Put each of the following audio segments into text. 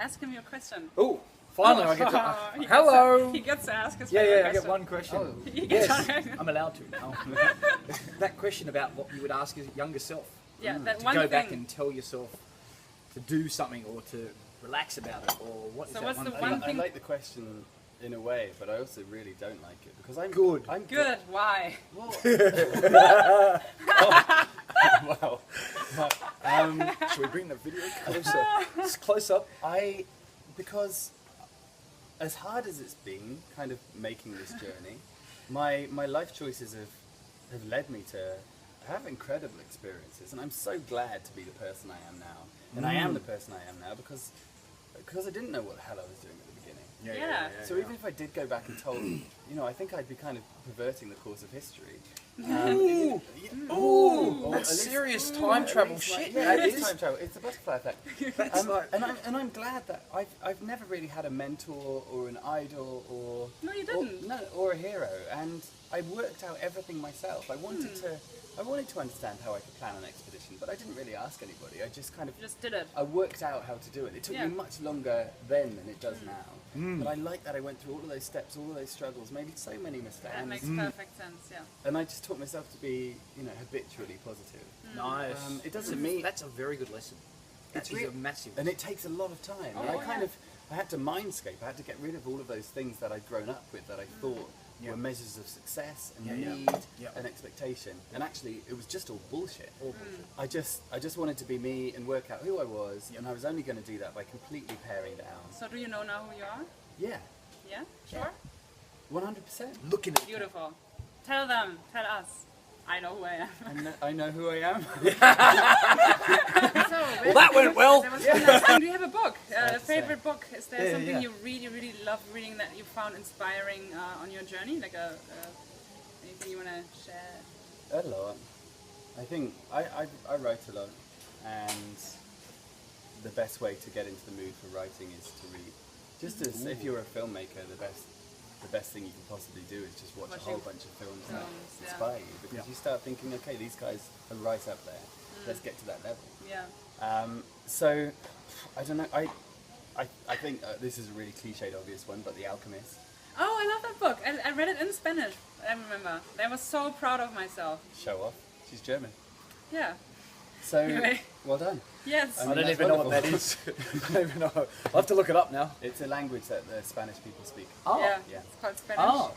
ask him your question. Oh, finally I get to... He hello! He gets to ask his Yeah, favorite I question. get one question. Oh. He gets Yes, one. I'm allowed to now. That question about what you would ask your younger self. Yeah, that To one go thing. back and tell yourself to do something or to relax about it, or what is So that what's one the thing? one I thing- like the question in a way, but I also really don't like it because I'm Good. I'm Good. Why? Well, wow. Should we bring the video closer? Just close up. Because as hard as it's been, kind of making this journey, my life choices have led me to have incredible experiences, and I'm so glad to be the person I am now. And I am the person I am now because I didn't know what the hell I was doing at the beginning. Yeah. So even if I did go back and told, I think I'd be kind of perverting the course of history. Ooh, Or that's at least- serious time travel at least shit. Yeah, that it is time travel. It's the butterfly effect. That's like... And I'm glad that I've never really had a mentor or an idol or No, you didn't. or a hero, and I worked out everything myself. I wanted to understand how I could plan an expedition, but I didn't really ask anybody. I just kind of You just did it. I worked out how to do it. It took Yeah. me much longer then than it does now. But I like that I went through all of those steps, all of those struggles, made so many mistakes. That makes perfect sense. Yeah. And I just taught myself to be, habitually positive. Nice. It doesn't mean That's a very good lesson. It's That is real- a massive and it takes a lot of time. and Oh, I had to mindscape. I had to get rid of all of those things that I'd grown up with that I thought Yeah. were measures of success and Yeah, yeah. need Yeah. and expectation. And actually, it was just all bullshit. All bullshit. I just wanted to be me and work out who I was, and I was only going to do that by completely paring down. So do you know now who you are? Yeah, Yeah. Sure. 100%. Looking at Beautiful. Tell them. Tell us. I know who I am. I know who I am. So, Well, that went well. That was one last thing. Do you have a book? A to favorite book? Is there Yeah, something yeah. you really, really love reading that you found inspiring on your journey? Like anything you want to share? A lot. I think I write a lot, and the best way to get into the mood for writing is to read. Just as if you're a filmmaker, the best thing you can possibly do is just watch a whole bunch of films that Films, yeah. inspire you, because you start thinking, okay, these guys are right up there. Let's get to that level. Yeah. So I don't know. I think this is a really cliched, obvious one, but The Alchemist. Oh, I love that book. I read it in Spanish. I remember. I was so proud of myself. Show off. She's German. Yeah. So Anyway. well done. Yes. I I mean, don't that's even know what that wonderful. is. I don't even know. I'll have to look it up now. It's a language that the Spanish people speak. Oh. Yeah. Yeah. It's called Spanish. Oh.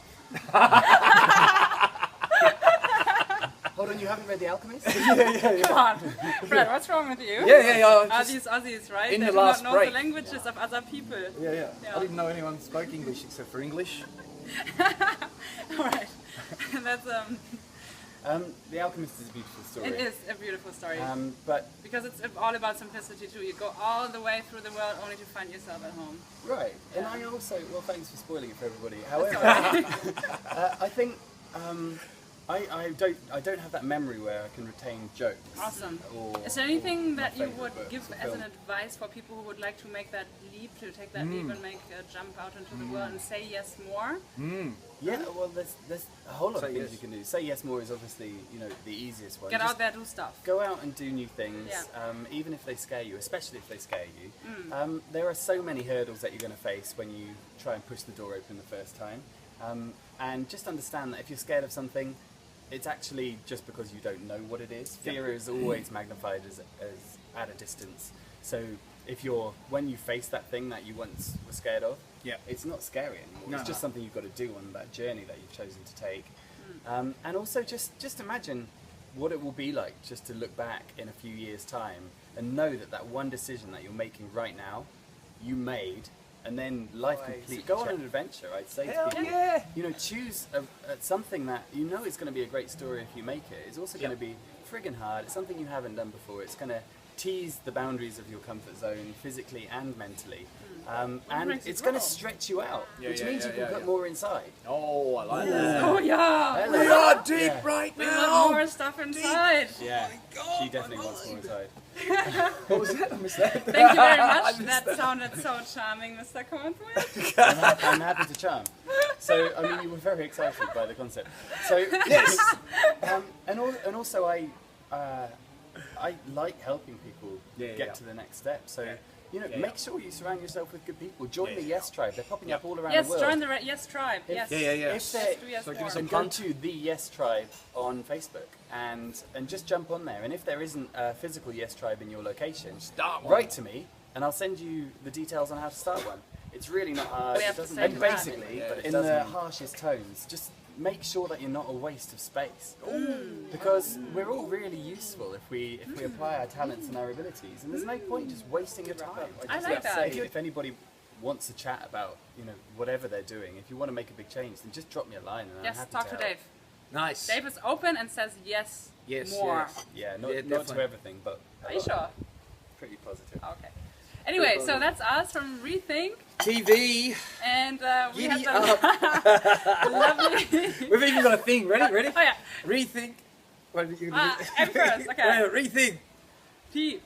Hold on, you haven't read The Alchemist? Come on. Fred, what's wrong with you? Yeah. Are Just, these Aussies, right? in They the do last not know break. the languages of other people. yeah. Yeah. I didn't know anyone spoke English except for English. Alright. That's The Alchemist is a beautiful story. it is a beautiful story. But Because it's all about simplicity too. You go all the way through the world only to find yourself at home. right, and Yeah. I also, well, thanks for spoiling it for everybody. However, I think I don't have that memory where I can retain jokes. Awesome. Or, Is there anything or my that you favourite would books give or as an films. advice for people who would like to make that leap, to take that leap and make a jump out into the world and say yes more? Yeah, well, there's a whole lot of Say things yes. you can do. Say yes more is obviously, the easiest one. Get Just out there, do stuff. go out and do new things, Yeah. even if they scare you, especially if they scare you. There are so many hurdles that you're going to face when you try and push the door open the first time. And just understand that if you're scared of something, it's actually just because you don't know what it is. Fear is always magnified as at a distance. So when you face that thing that you once were scared of, Yeah. it's not scary anymore. No, it's just no. something you've got to do on that journey that you've chosen to take. And also just imagine what it will be like just to look back in a few years' time and know that one decision that you're making right now, you made, and then life Right. completely. Go on an adventure, I'd say to Hell people. yeah. Choose something that you know is going to be a great story if you make it. It's also going to be friggin' hard. It's something you haven't done before. It's going to tease the boundaries of your comfort zone physically and mentally. And makes you it's going to grow. stretch you out, Yeah, which yeah, means yeah, you can yeah, put yeah. more inside. Oh, I like that. Oh yeah! We are deep Yeah. right We now. want more stuff inside. Yeah, God, she definitely wants more inside. What was that? I missed that. Thank you very I much. missed That sounded so charming, Mr. Cornthwaite. I'm happy to charm. So, I mean, you were very excited by the concept. So, Yes. and also I like helping people Yeah, get yeah. to the next step. So, Make sure you surround yourself with good people. Join the Yes Tribe. They're popping up all around Yes, the world. join the Yes Tribe. Yes. If they're, Yes, So give us and some go to the Yes Tribe on Facebook and just jump on there. And if there isn't a physical Yes Tribe in your location, Start one. write to me and I'll send you the details on how to start one. It's really not hard. We It have to doesn't- say and that. basically, But it in the doesn't- harshest tones, just make sure that you're not a waste of space. Because we're all really useful if we apply our talents and our abilities. And there's no point just wasting your time. I just like that. say, if anybody wants to chat about whatever they're doing, if you want to make a big change, then just drop me a line and I'm Yes, happy talk to help. Dave. Nice. Dave is open and says yes, Yes, more. yes. Yeah, not to definitely. everything, but Are you sure? pretty positive. Okay. Anyway, so that's us from Rethink, TV. and we Giddy have the lovely. We've even got a thing. Ready? Oh yeah. Rethink. What are you gonna do? M first. Okay. Right, rethink. P.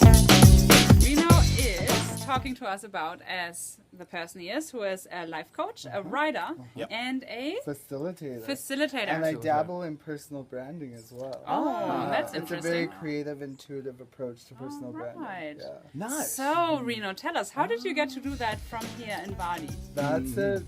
Reno is talking to us about, as the person he is, who is a life coach, a writer, and a facilitator. And I dabble in personal branding as well. Oh, that's It's a interesting. very creative, intuitive approach to personal branding. Right. Yeah. Nice. So, Reno, tell us, how did you get to do that from here in Bali? That's a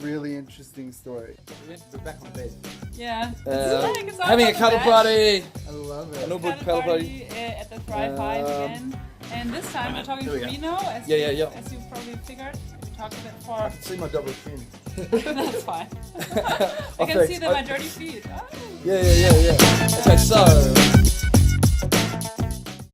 really interesting story. We're back on bed. Yeah. It's Having a cuddle party. I love A it. little bit Cuddle cuddle party. party at the Thrive Hive again. And this time we're talking to Here we go. Reno, as Yeah. as you probably figured. We talked a bit I for. can see my double chin. That's fine. I can thanks. see my dirty feet. Oh. Yeah. Okay, so